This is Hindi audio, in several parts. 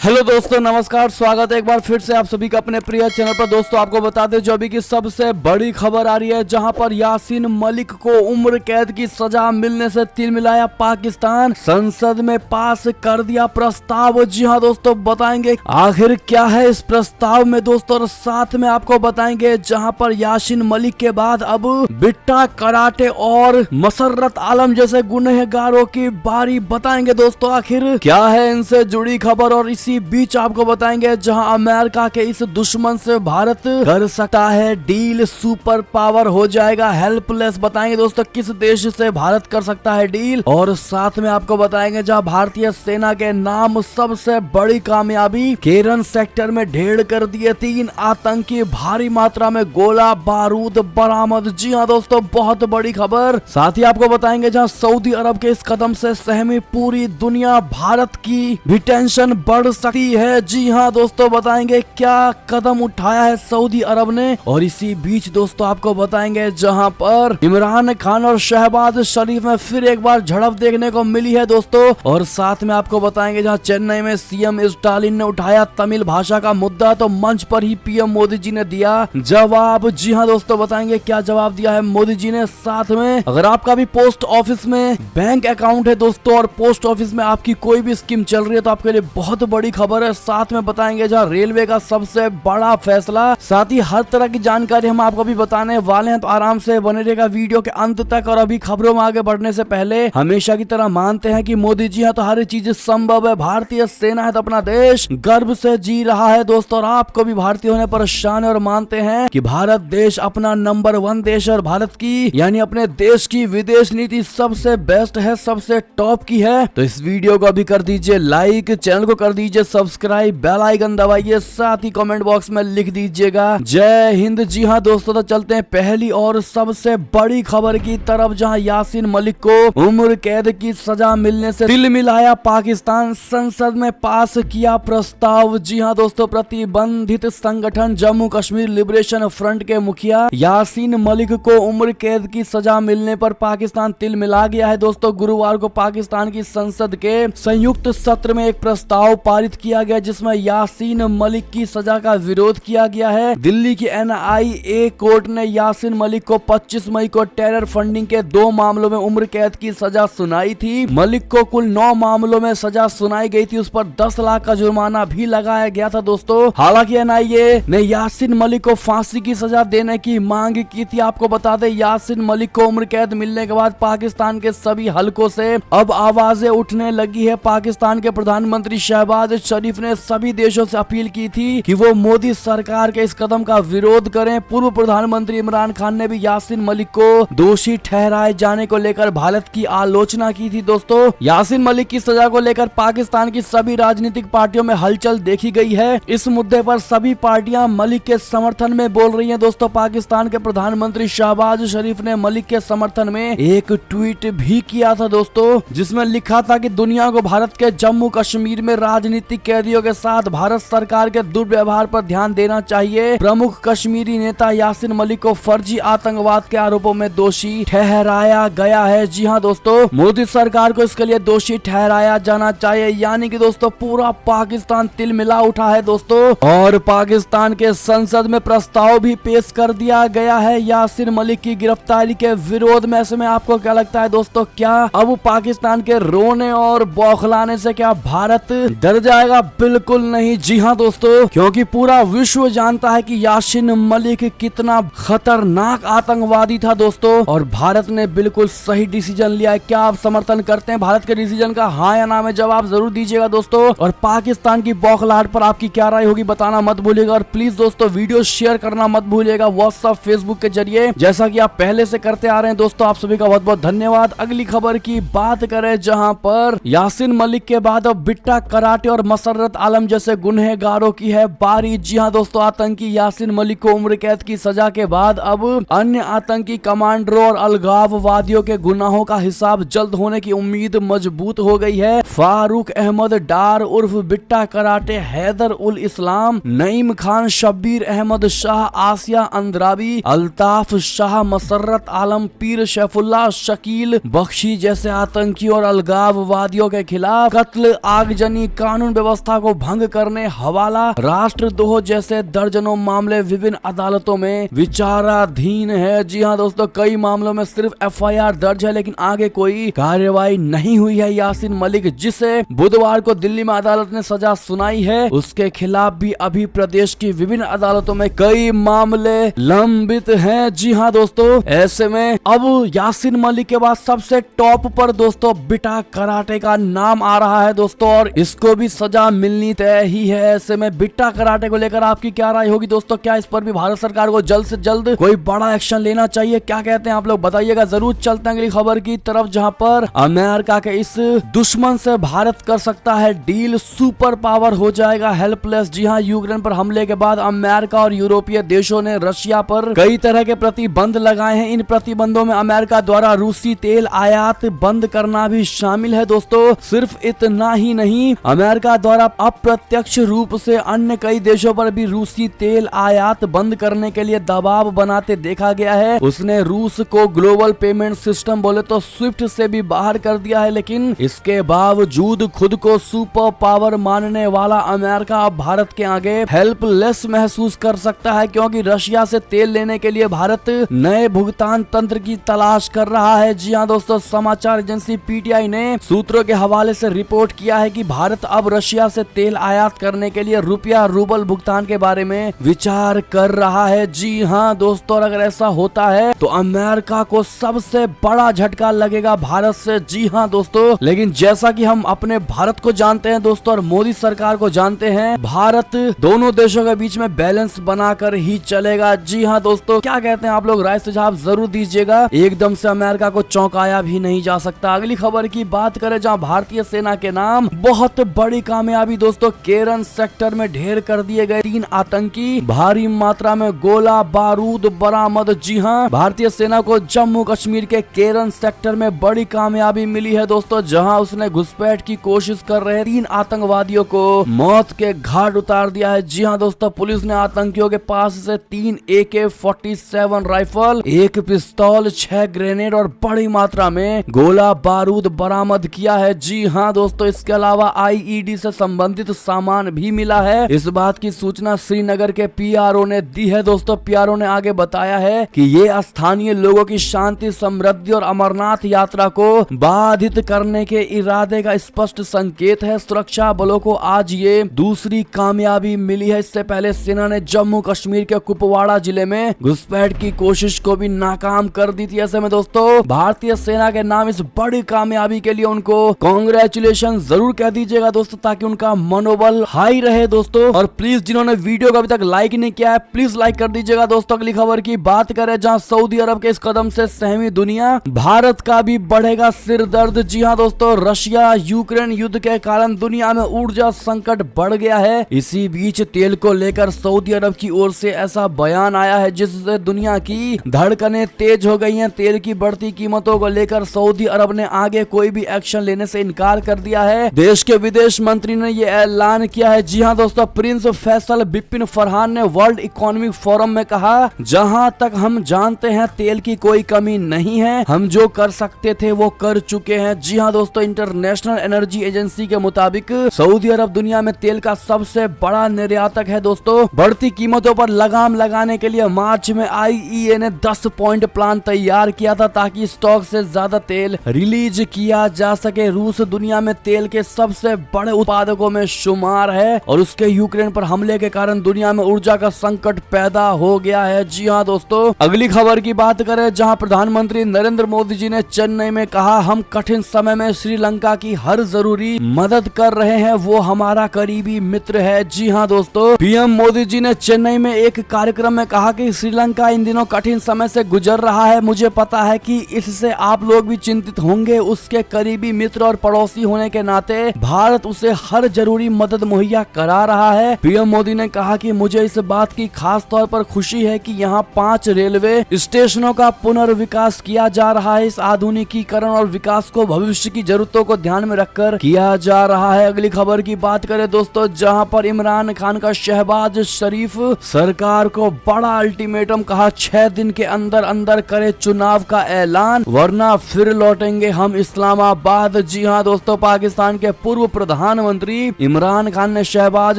हेलो दोस्तों, नमस्कार। स्वागत है एक बार फिर से आप सभी का अपने प्रिय चैनल पर। दोस्तों आपको बता दें जो अभी की सबसे बड़ी खबर आ रही है, जहां पर यासीन मलिक को उम्र कैद की सजा मिलने से तिलमिलाया पाकिस्तान। संसद में पास कर दिया प्रस्ताव। जी हां दोस्तों, बताएंगे आखिर क्या है इस प्रस्ताव में दोस्तों, और साथ में आपको बताएंगे जहां पर यासीन मलिक के बाद अब बिट्टा कराटे और मसर्रत आलम जैसे गुनहगारों की बारी। बताएंगे दोस्तों आखिर क्या है इनसे जुड़ी खबर, और इसी बीच आपको बताएंगे जहां अमेरिका के इस दुश्मन से भारत कर सकता है डील, सुपर पावर हो जाएगा हेल्पलेस। बताएंगे दोस्तों किस देश से भारत कर सकता है डील, और साथ में आपको बताएंगे जहां भारतीय सेना के नाम सबसे बड़ी कामयाबी, केरन सेक्टर में ढेर कर दिए 3 आतंकी, भारी मात्रा में गोला बारूद बरामद। जी हाँ दोस्तों, बहुत बड़ी खबर। साथ ही आपको बताएंगे जहां सऊदी अरब के इस कदम से सहमी पूरी दुनिया, भारत की भी टेंशन बढ़ सकती है। जी हाँ दोस्तों, बताएंगे क्या कदम उठाया है सऊदी अरब ने, और इसी बीच दोस्तों आपको बताएंगे जहां पर इमरान खान और शहबाज शरीफ में फिर एक बार झड़प देखने को मिली है दोस्तों। और साथ में आपको बताएंगे जहां चेन्नई में सीएम स्टालिन ने उठाया तमिल भाषा का मुद्दा, तो मंच पर ही पीएम मोदी जी ने दिया जवाब। जी हाँ दोस्तों, बताएंगे क्या जवाब दिया है मोदी जी ने। साथ में अगर आपका भी पोस्ट ऑफिस में बैंक अकाउंट है दोस्तों, और पोस्ट ऑफिस में आपकी कोई भी स्कीम चल रही है, तो आपके लिए बहुत बड़ी खबर है। साथ में बताएंगे जहां रेलवे का सबसे बड़ा फैसला, साथ ही हर तरह की जानकारी हम आपको भी बताने वाले हैं, तो आराम से बने रहेगा वीडियो के अंत तक। और अभी खबरों में आगे बढ़ने से पहले हमेशा की तरह मानते हैं कि मोदी जी है तो हर चीज संभव है, भारतीय सेना है तो अपना देश गर्व से जी रहा है दोस्तों, और आपको भी भारतीय होने पर शान है, और मानते हैं कि भारत देश अपना नंबर 1 देश, और भारत की यानी अपने देश की विदेश नीति सबसे बेस्ट है, सबसे टॉप की है। तो इस वीडियो को अभी कर दीजिए लाइक, चैनल को कर दीजिए सब्सक्राइब, बेल आइकन दबाइए, साथ ही कमेंट बॉक्स में लिख दीजिएगा जय हिंद। जी हाँ दोस्तों, तो चलते हैं पहली और सबसे बड़ी खबर की तरफ, जहां यासीन मलिक को उम्र कैद की सजा मिलने से तिलमिलाया पाकिस्तान। संसद में पास किया प्रस्ताव। जी हाँ दोस्तों, प्रतिबंधित संगठन जम्मू कश्मीर लिबरेशन फ्रंट के मुखिया यासीन मलिक को उम्र कैद की सजा मिलने पर पाकिस्तान तिलमिला गया है दोस्तों। गुरुवार को पाकिस्तान की संसद के संयुक्त सत्र में एक प्रस्ताव पारित किया गया, जिसमें यासीन मलिक की सजा का विरोध किया गया है। दिल्ली की एनआईए कोर्ट ने यासीन मलिक को 25 मई को टेरर फंडिंग के 2 मामलों में उम्र कैद की सजा सुनाई थी। मलिक को कुल 9 मामलों में सजा सुनाई गई थी, उस पर 10 लाख का जुर्माना भी लगाया गया था दोस्तों। हालांकि एनआईए ने यासीन मलिक को फांसी की सजा देने की मांग की थी। आपको बता दें यासीन मलिक को उम्र कैद मिलने के बाद पाकिस्तान के सभी हलकों से अब आवाजें उठने लगी है। पाकिस्तान के प्रधानमंत्री शहबाज शरीफ ने सभी देशों से अपील की थी कि वो मोदी सरकार के इस कदम का विरोध करें। पूर्व प्रधानमंत्री इमरान खान ने भी यासीन मलिक को दोषी ठहराए जाने को लेकर भारत की आलोचना की थी दोस्तों। यासीन मलिक की सजा को लेकर पाकिस्तान की सभी राजनीतिक पार्टियों में हलचल देखी गई है। इस मुद्दे पर सभी पार्टियां मलिक के समर्थन में बोल रही हैं दोस्तों। पाकिस्तान के प्रधानमंत्री शहबाज शरीफ ने मलिक के समर्थन में एक ट्वीट भी किया था दोस्तों, जिसमें लिखा था कि दुनिया को भारत के जम्मू कश्मीर में राजनीतिक कैदियों के साथ भारत सरकार के दुर्व्यवहार पर ध्यान देना चाहिए। प्रमुख कश्मीरी नेता यासीन मलिक को फर्जी आतंकवाद के आरोपों में दोषी ठहराया गया है। जी हाँ दोस्तों, मोदी सरकार को इसके लिए दोषी ठहराया जाना चाहिए। यानी कि दोस्तों पूरा पाकिस्तान तिलमिला उठा है दोस्तों, और पाकिस्तान के संसद में प्रस्ताव भी पेश कर दिया गया है यासीन मलिक की गिरफ्तारी के विरोध में। ऐसे में आपको क्या लगता है दोस्तों, क्या अब पाकिस्तान के रोने और बौखलाने से क्या भारत डर जाएगा? बिल्कुल नहीं। जी हाँ दोस्तों, क्योंकि पूरा विश्व जानता है कि यासीन मलिक कितना खतरनाक आतंकवादी था दोस्तों, और भारत ने बिल्कुल सही डिसीजन लिया है। क्या आप समर्थन करते हैं भारत के डिसीजन का? हाँ या ना में जवाब जरूर दीजिएगा दोस्तों। और पाकिस्तान की बौखलाहट पर आपकी क्या राय होगी बताना मत भूलिएगा, और प्लीज दोस्तों वीडियो शेयर करना मत भूलिएगा व्हाट्सएप फेसबुक के जरिए, जैसा कि आप पहले से करते आ रहे हैं दोस्तों। आप सभी का बहुत बहुत धन्यवाद। अगली खबर की बात करें, जहां पर यासीन मलिक के बाद अब बिट्टा कराटे और मसर्रत आलम जैसे गुनहगारों की है बारी। जी हाँ दोस्तों, आतंकी यासीन मलिक को उम्र कैद की सजा के बाद अब अन्य आतंकी कमांडरों और अलगाववादियों के गुनाहों का हिसाब जल्द होने की उम्मीद मजबूत हो गई है। फारूक अहमद डार उर्फ बिट्टा कराटे, हैदर उल इस्लाम, नईम खान, शब्बीर अहमद शाह, आसिया अंद्राबी, अल्ताफ शाह, मसर्रत आलम, पीर शैफुल्लाह, शकील बख्शी जैसे आतंकी और अलगाववादियों के खिलाफ कत्ल, आगजनी, कानून व्यवस्था को भंग करने, हवाला, राष्ट्रद्रोह जैसे दर्जनों मामले विभिन्न अदालतों में विचाराधीन है। जी हाँ दोस्तों, कई मामलों में सिर्फ FIR दर्ज है लेकिन आगे कोई कार्यवाही नहीं हुई है। यासीन मलिक, जिसे बुधवार को दिल्ली में अदालत ने सजा सुनाई है, उसके खिलाफ भी अभी प्रदेश की विभिन्न अदालतों में कई मामले लंबित हैं। जी हाँ दोस्तों, ऐसे में अब यासीन मलिक के बाद सबसे टॉप पर दोस्तों बिटा कराटे का नाम आ रहा है दोस्तों, और इसको भी सजा मिलनी तय ही है। ऐसे में बिट्टा कराटे को लेकर आपकी क्या राय होगी दोस्तों? क्या इस पर भी भारत सरकार को जल्द से जल्द कोई बड़ा एक्शन लेना चाहिए? क्या कहते हैं आप लोग, बताइएगा जरूर। चलते हैं अगली खबर की तरफ, जहां पर अमेरिका के इस दुश्मन से भारत कर सकता है डील, सुपर पावर हो जाएगा हेल्पलेस। जी हाँ, यूक्रेन पर हमले के बाद अमेरिका और यूरोपीय देशों ने रशिया पर कई तरह के प्रतिबंध लगाए हैं। इन प्रतिबंधों में अमेरिका द्वारा रूसी तेल आयात बंद करना भी शामिल है दोस्तों। सिर्फ इतना ही नहीं, अमेरिका द्वारा अप्रत्यक्ष रूप से अन्य कई देशों पर भी रूसी तेल आयात बंद करने के लिए दबाव बनाते देखा गया है। उसने रूस को ग्लोबल पेमेंट सिस्टम बोले तो स्विफ्ट से भी बाहर कर दिया है, लेकिन इसके बावजूद खुद को सुपर पावर मानने वाला अमेरिका अब भारत के आगे हेल्पलेस महसूस कर सकता है, क्योंकि रशिया से तेल लेने के लिए भारत नए भुगतान तंत्र की तलाश कर रहा है। जी हाँ दोस्तों, समाचार एजेंसी PTI ने सूत्रों के हवाले से रिपोर्ट किया है कि भारत अब रशिया से तेल आयात करने के लिए रुपया रूबल भुगतान के बारे में विचार कर रहा है। जी हाँ दोस्तों, और अगर ऐसा होता है तो अमेरिका को सबसे बड़ा झटका लगेगा भारत से। जी हाँ दोस्तों, लेकिन जैसा कि हम अपने भारत को जानते हैं दोस्तों और मोदी सरकार को जानते हैं, भारत दोनों देशों के बीच में बैलेंस बनाकर ही चलेगा। जी हाँ दोस्तों, क्या कहते हैं आप लोग, राय सुझाव जरूर दीजिएगा। एकदम से अमेरिका को चौंकाया भी नहीं जा सकता। अगली खबर की बात करें, जहां भारतीय सेना के नाम बहुत बड़ी कामयाबी दोस्तों, केरन सेक्टर में ढेर कर दिए गए 3 आतंकी, भारी मात्रा में गोला बारूद बरामद। जी हाँ, भारतीय सेना को जम्मू कश्मीर के केरन सेक्टर में बड़ी कामयाबी मिली है दोस्तों, जहां उसने घुसपैठ की कोशिश कर रहे 3 आतंकवादियों को मौत के घाट उतार दिया है। जी हाँ दोस्तों, पुलिस ने आतंकियों के पास से 3 AK-47 राइफल, 1 पिस्तौल, 6 ग्रेनेड और बड़ी मात्रा में गोला बारूद बरामद किया है। जी हाँ दोस्तों, इसके अलावा IED से संबंधित सामान भी मिला है। इस बात की सूचना श्रीनगर के PRO ने दी है दोस्तों। PRO ने आगे बताया है कि ये स्थानीय लोगों की शांति, समृद्धि और अमरनाथ यात्रा को बाधित करने के इरादे का स्पष्ट संकेत है। सुरक्षा बलों को आज ये दूसरी कामयाबी मिली है। इससे पहले सेना ने जम्मू कश्मीर के कुपवाड़ा जिले में घुसपैठ की कोशिश को भी नाकाम कर दी थी। ऐसे में दोस्तों, भारतीय सेना के नाम इस बड़ी कामयाबी के लिए उनको कांग्रेचुलेशन जरूर कह दीजिएगा दोस्तों, ताकि उनका मनोबल हाई रहे दोस्तों। और प्लीज जिन्होंने वीडियो को अभी तक लाइक नहीं किया है, प्लीज लाइक कर दीजिएगा दोस्तों। अगली खबर की बात करें, जहां सऊदी अरब के इस कदम से सहमी दुनिया, भारत का भी बढ़ेगा सिर दर्द। जी हाँ दोस्तों, रशिया यूक्रेन युद्ध के कारण दुनिया में ऊर्जा संकट बढ़ गया है। इसी बीच तेल को लेकर सऊदी अरब की ओर से ऐसा बयान आया है जिससे दुनिया की धड़कनें तेज हो गई हैं। तेल की बढ़ती कीमतों को लेकर सऊदी अरब ने आगे कोई भी एक्शन लेने से इनकार कर दिया है। देश के विदेश मंत्री ने यह ऐलान किया है। जी हाँ दोस्तों, प्रिंस फैसल बिपिन फरहान ने वर्ल्ड इकोनॉमिक फोरम में कहा, जहां तक हम जानते हैं तेल की कोई कमी नहीं है, हम जो कर सकते थे वो कर चुके हैं। जी हाँ दोस्तों, इंटरनेशनल एनर्जी एजेंसी के मुताबिक सऊदी अरब दुनिया में तेल का सबसे बड़ा निर्यातक है दोस्तों। बढ़ती कीमतों पर लगाम लगाने के लिए मार्च में IEA ने 10 पॉइंट प्लान तैयार किया था ताकि स्टॉक से ज्यादा तेल रिलीज किया जा सके। रूस दुनिया में तेल के सबसे बड़े उत्पादकों में शुमार है और उसके यूक्रेन पर हमले के कारण दुनिया में ऊर्जा का संकट पैदा हो गया है। जी हाँ दोस्तों, अगली खबर की बात करें, जहां प्रधानमंत्री नरेंद्र मोदी जी ने चेन्नई में कहा, हम कठिन समय में श्रीलंका की हर जरूरी मदद कर रहे हैं, वो हमारा करीबी मित्र है। जी हाँ दोस्तों, PM मोदी जी ने चेन्नई में एक कार्यक्रम में कहा कि श्रीलंका इन दिनों कठिन समय से गुजर रहा है। मुझे पता है कि इससे आप लोग भी चिंतित होंगे। उसके करीबी मित्र और पड़ोसी होने के नाते भारत उसे हर जरूरी मदद मुहैया करा रहा है। PM मोदी ने कहा कि मुझे इस बात की खास तौर पर खुशी है कि यहाँ 5 रेलवे स्टेशनों का पुनर्विकास किया जा रहा है। इस आधुनिकीकरण और विकास को भविष्य की जरूरतों को ध्यान में रखकर किया जा रहा है। अगली खबर की बात करें दोस्तों, जहां पर इमरान खान का शहबाज शरीफ सरकार को बड़ा अल्टीमेटम, कहा 6 दिन के अंदर अंदर करे चुनाव का ऐलान वरना फिर लौटेंगे हम इस्लामाबाद। जी हाँ दोस्तों, पाकिस्तान के पूर्व प्रधान प्रधानमंत्री इमरान खान ने शहबाज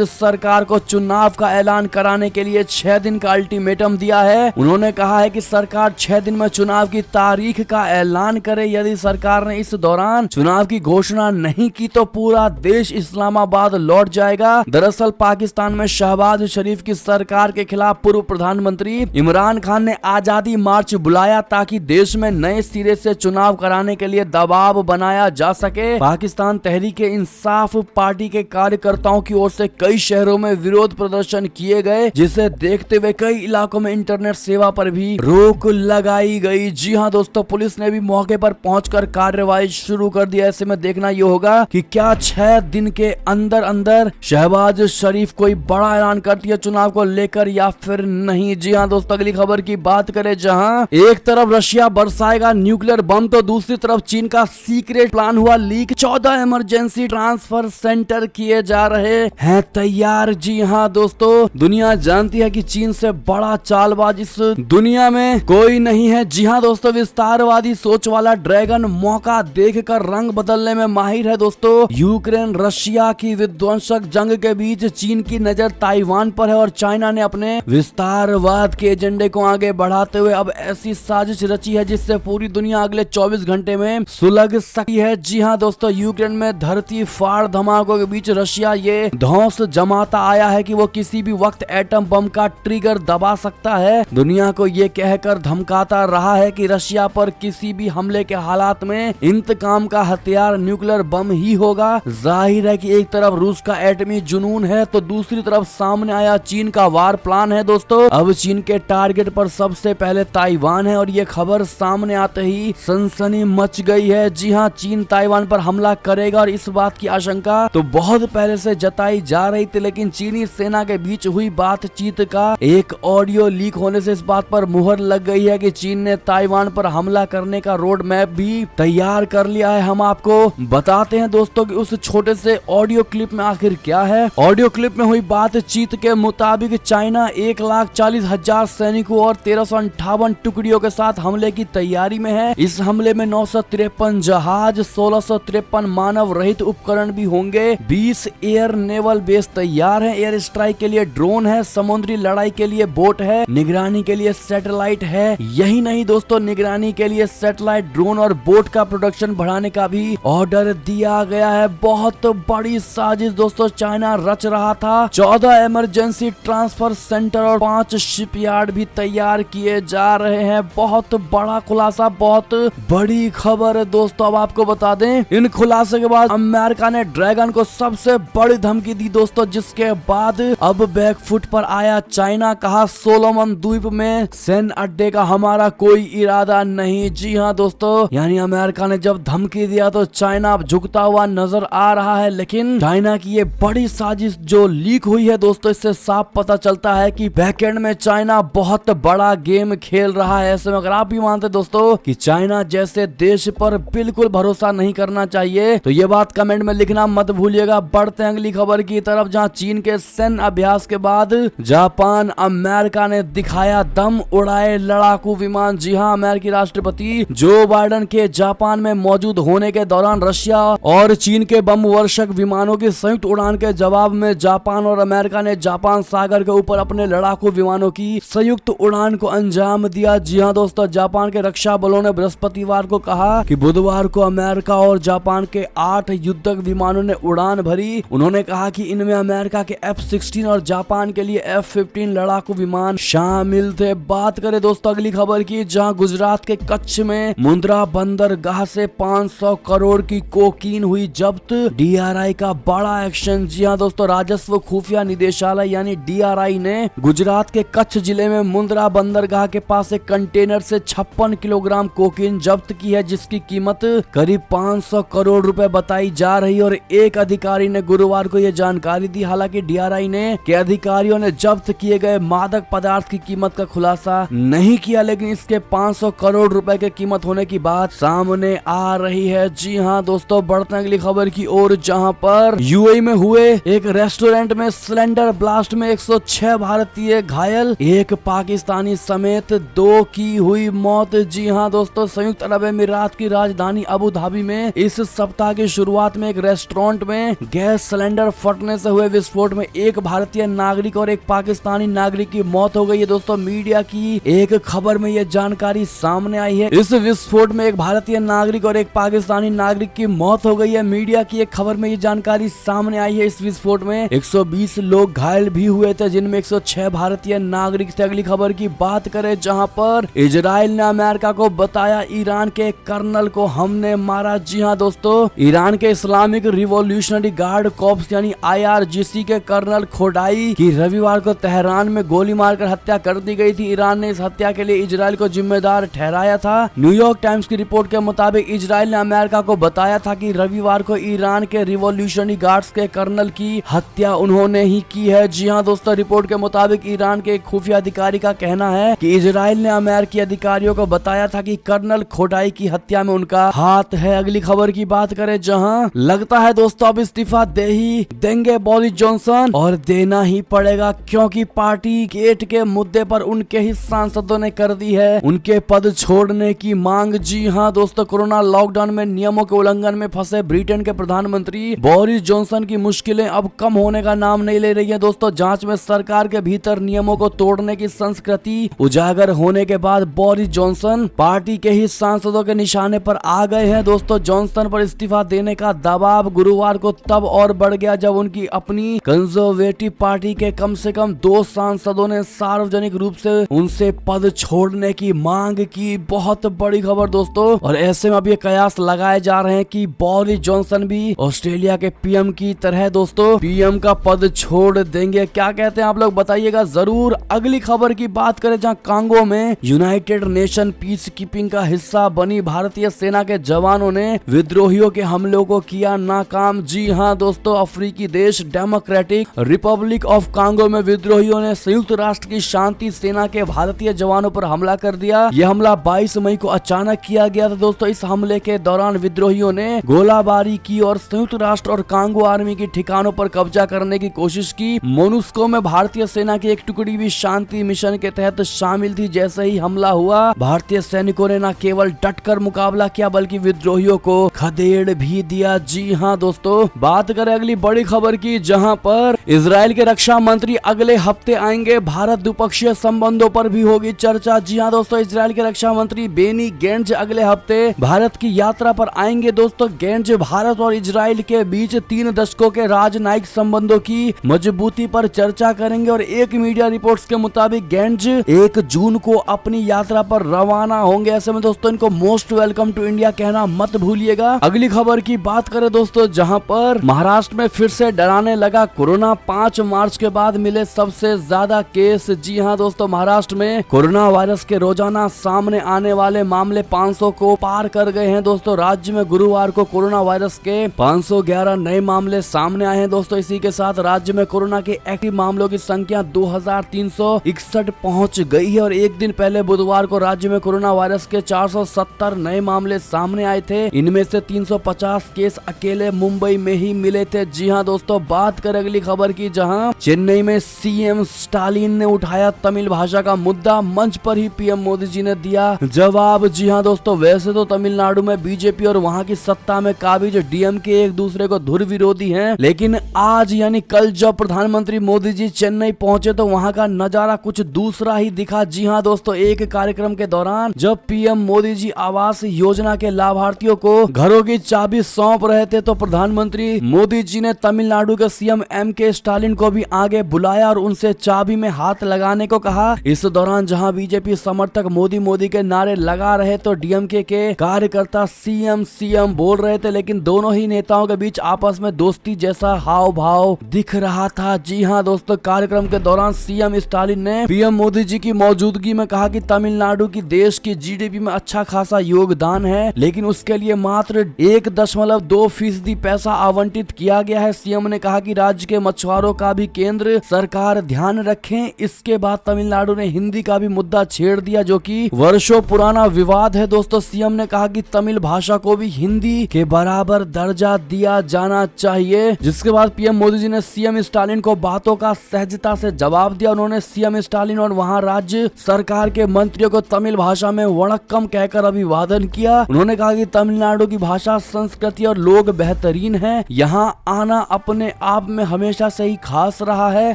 सरकार को चुनाव का ऐलान कराने के लिए 6 दिन का अल्टीमेटम दिया है। उन्होंने कहा है कि सरकार 6 दिन में चुनाव की तारीख का ऐलान करे। यदि सरकार ने इस दौरान चुनाव की घोषणा नहीं की तो पूरा देश इस्लामाबाद लौट जाएगा। दरअसल पाकिस्तान में शहबाज शरीफ की सरकार के खिलाफ पूर्व प्रधानमंत्री इमरान खान ने आजादी मार्च बुलाया ताकि देश में नए सिरे से चुनाव कराने के लिए दबाव बनाया जा सके। पाकिस्तान तहरीक इंसाफ पार्टी के कार्यकर्ताओं की ओर से कई शहरों में विरोध प्रदर्शन किए गए, जिसे देखते हुए कई इलाकों में इंटरनेट सेवा पर भी रोक लगाई गई। जी हां दोस्तों, पुलिस ने भी मौके पर पहुंचकर कार्रवाई शुरू कर दी। ऐसे में देखना ये होगा कि क्या 6 दिन के अंदर अंदर शहबाज शरीफ कोई बड़ा ऐलान करती है चुनाव को लेकर या फिर नहीं। जी हां दोस्तों, अगली खबर की बात करें, जहां एक तरफ रशिया बरसाएगा न्यूक्लियर बम तो दूसरी तरफ चीन का सीक्रेट प्लान हुआ लीक। 14 इमरजेंसी ट्रांसफर सेंटर किए जा रहे हैं तैयार। जी हां दोस्तों, दुनिया जानती है कि चीन से बड़ा चालबाज इस दुनिया में कोई नहीं है। जी हां दोस्तों, विस्तारवादी सोच वाला ड्रैगन मौका देखकर रंग बदलने में माहिर है। दोस्तों, यूक्रेन रशिया की विध्वंसक जंग के बीच चीन की नजर ताइवान पर है और चाइना ने अपने विस्तारवाद के एजेंडे को आगे बढ़ाते हुए अब ऐसी साजिश रची है जिससे पूरी दुनिया अगले 24 घंटे में सुलग सकती है। जी हां दोस्तों, यूक्रेन में धरती फाड़ धमाकों के बीच रशिया ये धौंस जमाता आया है कि वो किसी भी वक्त एटम बम का ट्रिगर दबा सकता है। दुनिया को ये कहकर धमकाता रहा है कि रशिया पर किसी भी हमले के हालात में इंतकाम का हथियार न्यूक्लियर बम ही होगा। जाहिर है कि एक तरफ रूस का एटमी जुनून है तो दूसरी तरफ सामने आया चीन का वार प्लान है। दोस्तों, अब चीन के टारगेट पर सबसे पहले ताइवान है और ये खबर सामने आते ही सनसनी मच गई है। जी हां, चीन ताइवान पर हमला करेगा और इस बात की आशंका तो बहुत पहले से जताई जा रही थी, लेकिन चीनी सेना के बीच हुई बातचीत का एक ऑडियो लीक होने से इस बात पर मुहर लग गई है कि चीन ने ताइवान पर हमला करने का रोड मैप भी तैयार कर लिया है। हम आपको बताते हैं दोस्तों कि उस छोटे से ऑडियो क्लिप में आखिर क्या है। ऑडियो क्लिप में हुई बातचीत के मुताबिक चाइना 1,40,000 सैनिकों और 1358 टुकड़ियों के साथ हमले की तैयारी में है। इस हमले में 953 जहाज, 1653 मानव रहित उपकरण भी होंगे। 20 एयर नेवल बेस तैयार है। एयर स्ट्राइक के लिए ड्रोन है, समुद्री लड़ाई के लिए बोट है, निगरानी के लिए सैटेलाइट है। यही नहीं दोस्तों, निगरानी के लिए सैटेलाइट, ड्रोन और बोट का प्रोडक्शन बढ़ाने का भी ऑर्डर दिया गया है। बहुत बड़ी साजिश दोस्तों चाइना रच रहा था। 14 इमरजेंसी ट्रांसफर सेंटर और 5 शिपयार्ड भी तैयार किए जा रहे हैं। बहुत बड़ा खुलासा, बहुत बड़ी खबर है दोस्तों। अब आपको बता दें, इन खुलासे के बाद अमेरिका ने ड्रैगन को सबसे बड़ी धमकी दी दोस्तों, जिसके बाद अब बैकफुट पर आया चाइना। कहा सोलोमन द्वीप में सैन्य अड्डे का हमारा कोई इरादा नहीं। जी हां दोस्तों, यानी अमेरिका ने जब धमकी दिया तो चाइना अब झुकता हुआ नजर आ रहा है। लेकिन चाइना की ये बड़ी साजिश जो लीक हुई है दोस्तों, इससे साफ पता चलता है कि बैकएंड में चाइना बहुत बड़ा गेम खेल रहा है। ऐसे में अगर आप भी मानते दोस्तों कि चाइना जैसे देश पर बिल्कुल भरोसा नहीं करना चाहिए तो ये बात कमेंट में लिखना मत भूलिएगा। बढ़ते हैं अगली खबर की तरफ, जहां चीन के सैन्य अभ्यास के बाद जापान अमेरिका ने दिखाया दम, उड़ाए लड़ाकू विमान। जी हां, अमेरिकी राष्ट्रपति जो बाइडेन के जापान में मौजूद होने के दौरान रशिया और चीन के बम वर्षक विमानों की संयुक्त उड़ान के जवाब में जापान और अमेरिका ने जापान सागर के ऊपर अपने लड़ाकू विमानों की संयुक्त उड़ान को अंजाम दिया। जी हां दोस्तों, जापान के रक्षा बलों ने बृहस्पतिवार को कहा कि बुधवार को अमेरिका और जापान के 8 युद्धक विमानों ने उड़ान भरी। उन्होंने कहा कि इनमें अमेरिका के F-16 और जापान के लिए F-15 लड़ाकू विमान शामिल थे। बात करें दोस्तों अगली खबर की, जहां गुजरात के कच्छ में मुंद्रा बंदरगाह से 500 करोड़ की कोकीन हुई जब्त। DRI का बड़ा एक्शन। जी हां दोस्तों, राजस्व खुफिया निदेशालय यानी DRI ने गुजरात के कच्छ जिले में मुंद्रा बंदरगाह के पास एक कंटेनर से 56 किलोग्राम कोकीन जब्त की है, जिसकी कीमत करीब 500 करोड़ रुपए बताई जा रही है। और एक अधिकारी ने गुरुवार को यह जानकारी दी। हालांकि DRI ने के अधिकारियों ने जब्त किए गए मादक पदार्थ की कीमत का खुलासा नहीं किया, लेकिन इसके 500 करोड़ रुपए की कीमत होने की बात सामने आ रही है। जी हां दोस्तों, बढ़ते हैं अगली खबर की ओर, जहां पर UAE में हुए एक रेस्टोरेंट में सिलेंडर ब्लास्ट में 106 भारतीय घायल, एक पाकिस्तानी समेत 2 की हुई मौत। जी हां दोस्तों, संयुक्त अरब अमीरात की राजधानी अबू धाबी में इस सप्ताह की शुरुआत में एक रेस्टोरेंट रेस्टोरेंट में गैस सिलेंडर फटने से हुए विस्फोट में एक भारतीय नागरिक और एक पाकिस्तानी नागरिक की मौत हो गई है। दोस्तों मीडिया की एक खबर में यह जानकारी सामने आई है। इस विस्फोट में एक भारतीय नागरिक और एक पाकिस्तानी नागरिक की मौत हो गई है। मीडिया की एक खबर में यह जानकारी सामने आई है। इस विस्फोट में 120 लोग घायल भी हुए थे, जिनमें 106 भारतीय नागरिक थे। अगली खबर की बात करें, जहां पर इजराइल ने अमेरिका को बताया ईरान के कर्नल को हमने मारा। जी हाँ दोस्तों, ईरान के इस्लामिक रिवॉल्यूशनरी गार्ड कॉर्प्स यानी IRGC के कर्नल खोडाई की रविवार को तेहरान में गोली मारकर हत्या कर दी गई थी। ईरान ने इस हत्या के लिए इजराइल को जिम्मेदार ठहराया था। न्यूयॉर्क टाइम्स की रिपोर्ट के मुताबिक इजराइल ने अमेरिका को बताया था कि रविवार को ईरान के रिवॉल्यूशनरी गार्ड्स के कर्नल की हत्या उन्होंने ही की है। जी हाँ दोस्तों, रिपोर्ट के मुताबिक ईरान के एक खुफिया अधिकारी का कहना है कि इजराइल ने अमेरिकी अधिकारियों को बताया था कि कर्नल खोडाई की हत्या में उनका हाथ है। अगली खबर की बात करें, जहां लगता है दोस्तों अब इस्तीफा दे ही देंगे बोरिस जॉनसन, और देना ही पड़ेगा क्योंकि पार्टी गेट के मुद्दे पर उनके ही सांसदों ने कर दी है उनके पद छोड़ने की मांग। जी हाँ दोस्तों, कोरोना लॉकडाउन में नियमों के उल्लंघन में फंसे ब्रिटेन के प्रधानमंत्री बोरिस जॉनसन की मुश्किलें अब कम होने का नाम नहीं ले रही है। दोस्तों, जांच में सरकार के भीतर नियमों को तोड़ने की संस्कृति उजागर होने के बाद बोरिस जॉनसन पार्टी के ही सांसदों के निशाने पर आ गए हैं। दोस्तों, जॉनसन पर इस्तीफा देने का दबाव गुरुवार को तब और बढ़ गया जब उनकी अपनी कंजर्वेटिव पार्टी के कम से कम 2 सांसदों ने सार्वजनिक रूप से उनसे पद छोड़ने की मांग की। बहुत बड़ी खबर दोस्तों, और ऐसे में अब ये कयास लगाए जा रहे हैं कि बोरिस जॉनसन भी ऑस्ट्रेलिया के PM की तरह दोस्तों PM का पद छोड़ देंगे। क्या कहते हैं आप लोग, बताइएगा जरूर। अगली खबर की बात करें, जहां कांगो में यूनाइटेड नेशन पीस कीपिंग का हिस्सा बनी भारतीय सेना के जवानों ने विद्रोहियों के हमलों को किया नाकाम। जी हाँ दोस्तों, अफ्रीकी देश डेमोक्रेटिक रिपब्लिक ऑफ कांगो में विद्रोहियों ने संयुक्त राष्ट्र की शांति सेना के भारतीय जवानों पर हमला कर दिया। यह हमला 22 मई को अचानक किया गया था। दोस्तों, इस हमले के दौरान विद्रोहियों ने गोलाबारी की और संयुक्त राष्ट्र और कांगो आर्मी के ठिकानों पर कब्जा करने की कोशिश की। मोनुस्को में भारतीय सेना की एक टुकड़ी भी शांति मिशन के तहत शामिल थी। जैसे ही हमला हुआ, भारतीय सैनिकों ने न केवल डटकर मुकाबला किया बल्कि विद्रोहियों को खदेड़ भी दिया। जी हाँ दोस्तों, बात करें अगली बड़ी खबर की, जहां पर इजराइल के रक्षा मंत्री अगले हफ्ते आएंगे। भारत द्विपक्षीय संबंधों पर भी होगी चर्चा। जी हाँ दोस्तों, इजराइल के रक्षा मंत्री बेनी गेंट्ज अगले हफ्ते भारत की यात्रा पर आएंगे। दोस्तों, गेंट्ज भारत और इजराइल के बीच 3 दशकों के राजनयिक संबंधों की मजबूती पर चर्चा करेंगे और एक मीडिया रिपोर्ट्स के मुताबिक गेंट्ज 1 जून को अपनी यात्रा पर रवाना होंगे। ऐसे में दोस्तों इनको मोस्ट वेलकम टू इंडिया कहना मत भूलिएगा। अगली खबर की बात करें दोस्तों, जहां पर महाराष्ट्र में फिर से डराने लगा कोरोना। 5 मार्च के बाद मिले सबसे ज्यादा केस। जी हाँ दोस्तों, महाराष्ट्र में कोरोना वायरस के रोजाना सामने आने वाले मामले 500 को पार कर गए हैं। दोस्तों, राज्य में गुरुवार को कोरोना वायरस के 511 नए मामले सामने आए हैं। दोस्तों, इसी के साथ राज्य में कोरोना के एक्टिव मामलों की संख्या 2361 पहुंच गई है और एक दिन पहले बुधवार को राज्य में कोरोना वायरस के 470 नए मामले सामने आए थे। इनमें से 350 केस अकेले मुंबई में ही मिले थे। जी हाँ दोस्तों, बात करें अगली खबर की, जहां चेन्नई में CM स्टालिन ने उठाया तमिल भाषा का मुद्दा। मंच पर ही PM मोदी जी ने दिया जवाब। जी हाँ दोस्तों, वैसे तो तमिलनाडु में बीजेपी और वहां की सत्ता में काबिज DMK एक दूसरे को धुर विरोधी हैं, लेकिन आज यानी कल जब प्रधानमंत्री मोदी जी चेन्नई पहुंचे तो वहां का नजारा कुछ दूसरा ही दिखा। जी हाँ दोस्तों, एक कार्यक्रम के दौरान जब PM मोदी जी आवास योजना के लाभार्थियों को घरों की चाबी सौंप रहे थे तो प्रधानमंत्री मोदी जी ने तमिलनाडु के CM MK स्टालिन को भी आगे बुलाया और उनसे चाबी में हाथ लगाने को कहा। इस दौरान जहां बीजेपी समर्थक मोदी मोदी के नारे लगा रहे तो DMK के कार्यकर्ता CM CM बोल रहे थे, लेकिन दोनों ही नेताओं के बीच आपस में दोस्ती जैसा हाव भाव दिख रहा था। जी हाँ दोस्तों, कार्यक्रम के दौरान CM स्टालिन ने PM मोदी जी की मौजूदगी में कहा कि तमिलनाडु की देश की GDP में अच्छा खासा योगदान है, लेकिन उसके लिए मात्र 1.2% पैसा आवंटित किया गया है। CM ने कहा कि राज्य के मछुआरों का भी केंद्र सरकार ध्यान रखें। इसके बाद तमिलनाडु ने हिंदी का भी मुद्दा छेड़ दिया, जो कि वर्षों पुराना विवाद है। दोस्तों, CM ने कहा कि तमिल भाषा को भी हिंदी के बराबर दर्जा दिया जाना चाहिए, जिसके बाद PM मोदी जी ने CM स्टालिन को बातों का सहजता से जवाब दिया। उन्होंने CM स्टालिन और वहां राज्य सरकार के मंत्रियों को तमिल भाषा में वणक्कम कहकर अभिवादन किया। उन्होंने कहा कि तमिलनाडु की भाषा, संस्कृति और लोग बेहतरीन बेहतरीन है। यहाँ आना अपने आप में हमेशा से ही खास रहा है।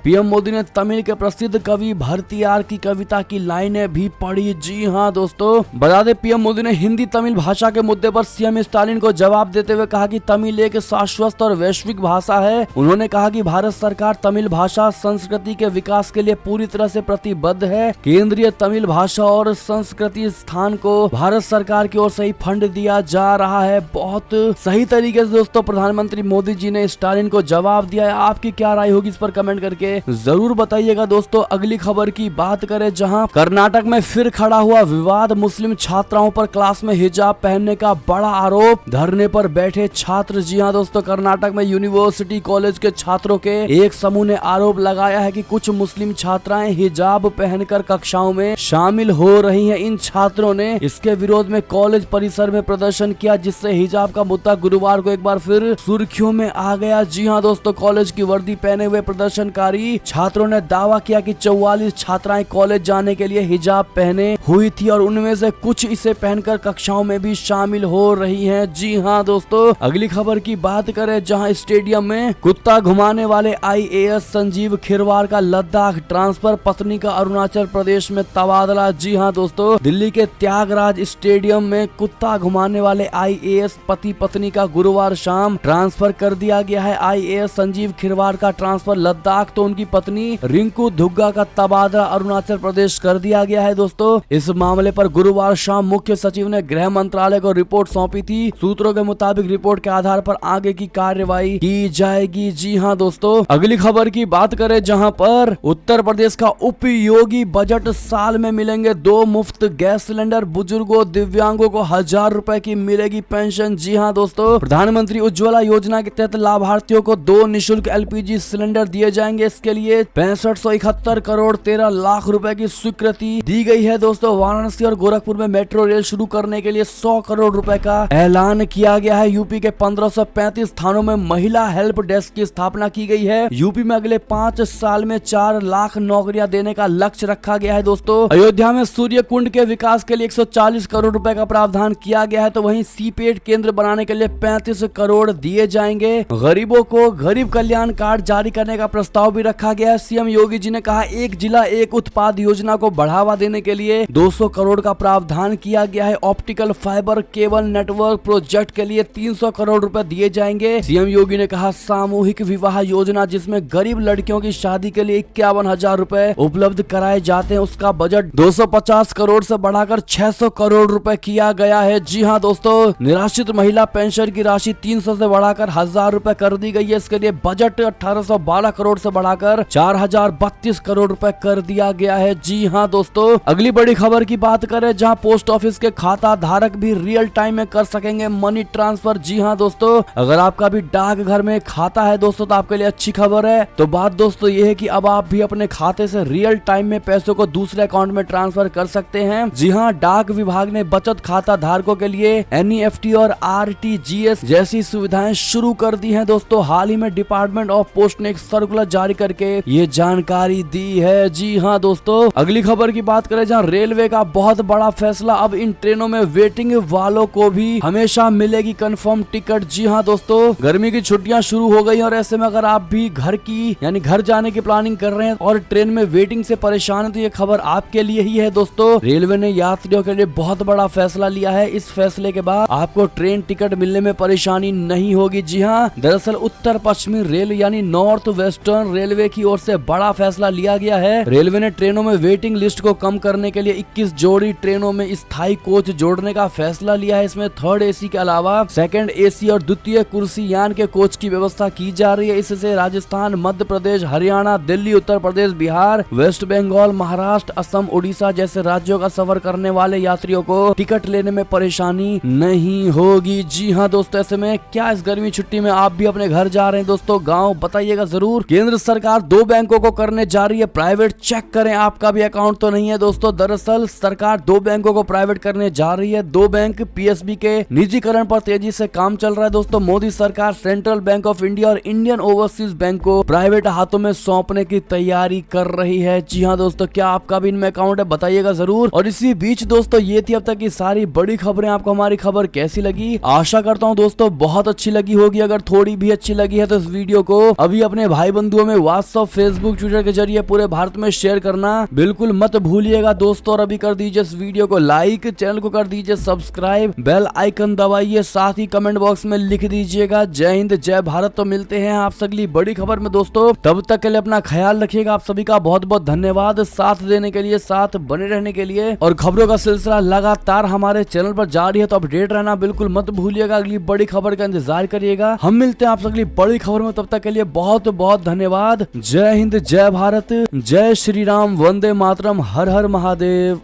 पीएम मोदी ने तमिल के प्रसिद्ध कवि भारतीयार की कविता की लाइनें भी पढ़ी। जी हाँ दोस्तों, बता दें पीएम मोदी ने हिंदी तमिल भाषा के मुद्दे पर सीएम स्टालिन को जवाब देते हुए कहा कि तमिल एक शाश्वत और वैश्विक भाषा है। उन्होंने कहा कि भारत सरकार तमिल भाषा संस्कृति के विकास के लिए पूरी तरह से प्रतिबद्ध है। केंद्रीय तमिल भाषा और संस्कृति स्थान को भारत सरकार की ओर से ही फंड दिया जा रहा है। बहुत सही तरीके से दोस्तों प्रधानमंत्री मोदी जी ने स्टालिन को जवाब दिया है। आपकी क्या राय होगी इस पर कमेंट करके जरूर बताइएगा। दोस्तों अगली खबर की बात करें, जहां कर्नाटक में फिर खड़ा हुआ विवाद, मुस्लिम छात्राओं पर क्लास में हिजाब पहनने का बड़ा आरोप, धरने पर बैठे छात्र। जी हाँ दोस्तों, कर्नाटक में यूनिवर्सिटी कॉलेज के छात्रों के एक समूह ने आरोप लगाया है कि कुछ मुस्लिम छात्राएं हिजाब पहनकर कक्षाओं में शामिल हो रही हैं। इन छात्रों ने इसके विरोध में कॉलेज परिसर में प्रदर्शन किया, जिससे हिजाब का मुद्दा गुरुवार को एक बार फिर सुर्खियों में आ गया। जी हाँ दोस्तों, कॉलेज की वर्दी पहने हुए प्रदर्शनकारी छात्रों ने दावा किया कि 44 छात्राएं कॉलेज जाने के लिए हिजाब पहने हुई थी और उनमें से कुछ इसे पहनकर कक्षाओं में भी शामिल हो रही हैं। जी हाँ दोस्तों, अगली खबर की बात करें, जहां स्टेडियम में कुत्ता घुमाने वाले आईएएस संजीव खिरवार का लद्दाख ट्रांसफर, पत्नी का अरुणाचल प्रदेश में तबादला। जी हाँ दोस्तों, दिल्ली के त्यागराज स्टेडियम में कुत्ता घुमाने वाले आईएएस पति पत्नी का गुरुवार शाम ट्रांसफर कर दिया गया है। आईएएस संजीव खिरवार का ट्रांसफर लद्दाख तो उनकी पत्नी रिंकू धुग्गा का तबादला अरुणाचल प्रदेश कर दिया गया है। दोस्तों इस मामले पर गुरुवार शाम मुख्य सचिव ने गृह मंत्रालय को रिपोर्ट सौंपी थी। सूत्रों के मुताबिक रिपोर्ट के आधार पर आगे की कार्यवाही की जाएगी। जी हाँ दोस्तों, अगली खबर की बात करें, जहां पर उत्तर प्रदेश का उपयोगी बजट साल में मिलेंगे 2 मुफ्त गैस सिलेंडर, बुजुर्गों दिव्यांगों को 1000 रुपए की मिलेगी पेंशन। जी हाँ दोस्तों, प्रधानमंत्री उज्ज्वला योजना के तहत लाभार्थियों को 2 निःशुल्क एलपीजी सिलेंडर दिए जाएंगे। इसके लिए 6571 करोड़ 13 लाख रुपए की स्वीकृति दी गई है। दोस्तों वाराणसी और गोरखपुर में मेट्रो रेल शुरू करने के लिए 100 करोड़ रुपए का ऐलान किया गया है। यूपी के 1535 थानों में महिला हेल्प डेस्क की स्थापना की गई है। यूपी में अगले 5 साल में 4 लाख नौकरियां देने का लक्ष्य रखा गया है। दोस्तों अयोध्या में सूर्य कुंड के विकास के लिए 140 करोड़ रुपए का प्रावधान किया गया है। तो वहीं सीपेट केंद्र बनाने के लिए 35 करोड़ दिए जाएंगे। गरीबों को गरीब कल्याण कार्ड जारी करने का प्रस्ताव भी रखा गया है। सीएम योगी जी ने कहा, एक जिला एक उत्पाद योजना को बढ़ावा देने के लिए 200 करोड़ का प्रावधान किया गया है। Optical fibre cable network project के लिए 300 करोड़ रुपए दिए जाएंगे। सीएम योगी ने कहा, सामूहिक विवाह योजना जिसमें गरीब लड़कियों की शादी के लिए 51,000 रुपए उपलब्ध कराए जाते हैं, उसका बजट 250 करोड़ से बढ़ाकर 600 करोड़ रुपए किया गया है। जी हाँ दोस्तों, निराश्रित महिला पेंशन की राशि 300 से बढ़ाकर 1000 रुपए कर दी गई है। इसके लिए बजट 1812 करोड़ से बढ़ाकर 4032 करोड़ रुपए कर दिया गया है। जी हाँ दोस्तों, अगली बड़ी खबर की बात करें, जहां पोस्ट ऑफिस के खाता धारक भी रियल टाइम में कर सकेंगे मनी ट्रांसफर। जी हाँ दोस्तों, अगर आपका भी डाकघर में खाता है दोस्तों तो आपके लिए अच्छी खबर है। तो बात दोस्तों ये है कि अब आप भी अपने खाते से रियल टाइम में पैसों को दूसरे अकाउंट में ट्रांसफर कर सकते हैं। जी हाँ, डाक विभाग ने बचत खाता धारकों के लिए एनईएफटी और आरटीजीएस जैसी सुविधाएं शुरू कर दी हैं। दोस्तों हाल ही में डिपार्टमेंट ऑफ पोस्ट ने एक सर्कुलर जारी करके ये जानकारी दी है। जी हाँ दोस्तों, अगली खबर की बात करें, जहां रेलवे का बहुत बड़ा फैसला, अब इन ट्रेनों में वेटिंग वालों को भी हमेशा मिलेगी कंफर्म टिकट। जी हाँ दोस्तों, गर्मी की छुट्टियां शुरू हो गई और ऐसे में अगर आप भी घर जाने की प्लानिंग कर रहे हैं और ट्रेन में वेटिंग से परेशान है तो ये खबर आपके लिए ही है। दोस्तों रेलवे ने यात्रियों के लिए बहुत बड़ा फैसला लिया है। इस फैसले के बाद आपको ट्रेन टिकट मिलने में परेशानी नहीं होगी। जी हाँ, दरअसल उत्तर पश्चिमी रेल यानी नॉर्थ वेस्टर्न रेलवे की ओर से बड़ा फैसला लिया गया है। रेलवे ने ट्रेनों में वेटिंग लिस्ट को कम करने के लिए 21 जोड़ी ट्रेनों में स्थायी कोच जोड़ने का फैसला लिया है। इसमें 3rd एसी के अलावा 2nd एसी और द्वितीय कुर्सी यान के कोच की व्यवस्था की जा रही है। इससे राजस्थान, मध्य प्रदेश, हरियाणा, दिल्ली, उत्तर प्रदेश, बिहार, वेस्ट बंगाल, महाराष्ट्र, असम, उड़ीसा जैसे राज्यों का सफर करने वाले यात्रियों को टिकट लेने में परेशानी नहीं होगी। जी हाँ दोस्तों, ऐसे में क्या इस गर्मी छुट्टी में आप भी अपने घर जा रहे हैं दोस्तों, गाँव, बताइएगा जरूर। केंद्र सरकार 2 बैंकों को करने जा रही है प्राइवेट। चेक करें आपका भी अकाउंट तो नहीं है दोस्तों। दरअसल सरकार 2 बैंकों को प्राइवेट करने जा रही है। 2 बैंक पीएसबी के निजीकरण पर तेजी से काम चल रहा है दोस्तों। मोदी सरकार सेंट्रल बैंक ऑफ इंडिया और इंडियन ओवरसीज बैंक को प्राइवेट हाथों में सौंपने की तैयारी कर रही है। जी हाँ दोस्तों, क्या आपका भी इनमें अकाउंट है, बताइएगा जरूर। और इसी बीच दोस्तों ये थी अब तक की सारी बड़ी खबरें। आपको हमारी खबर कैसी लगी? आशा करता हूँ दोस्तों बहुत अच्छी लगी होगी। अगर थोड़ी भी अच्छी लगी है तो इस वीडियो को अभी अपने भाई बंधुओं में व्हाट्सएप, फेसबुक, ट्विटर के जरिए पूरे भारत में शेयर करना बिल्कुल मत भूलिएगा दोस्तों। और अभी कर दीजिए इस वीडियो को लाइक, चैनल को कर दीजिए सब्सक्राइब, बेल आइकन दबाइए, साथ ही कमेंट बॉक्स में लिख दीजिएगा जय हिंद जय भारत। तो मिलते हैं आप अगली बड़ी खबर में दोस्तों, तब तक के लिए अपना ख्याल रखिएगा। आप सभी का बहुत बहुत धन्यवाद साथ देने के लिए, साथ बने रहने के लिए। और खबरों का सिलसिला लगातार हमारे चैनल पर जारी है, तो अपडेट रहना बिल्कुल मत भूलिएगा। अगली बड़ी खबर का इंतजार करिएगा। हम मिलते हैं आप अगली बड़ी खबर में, तब तक के लिए बहुत बहुत धन्यवाद। जय हिंद जय भारत, जय श्री राम, वंदे मातरम, हर हर महादेव।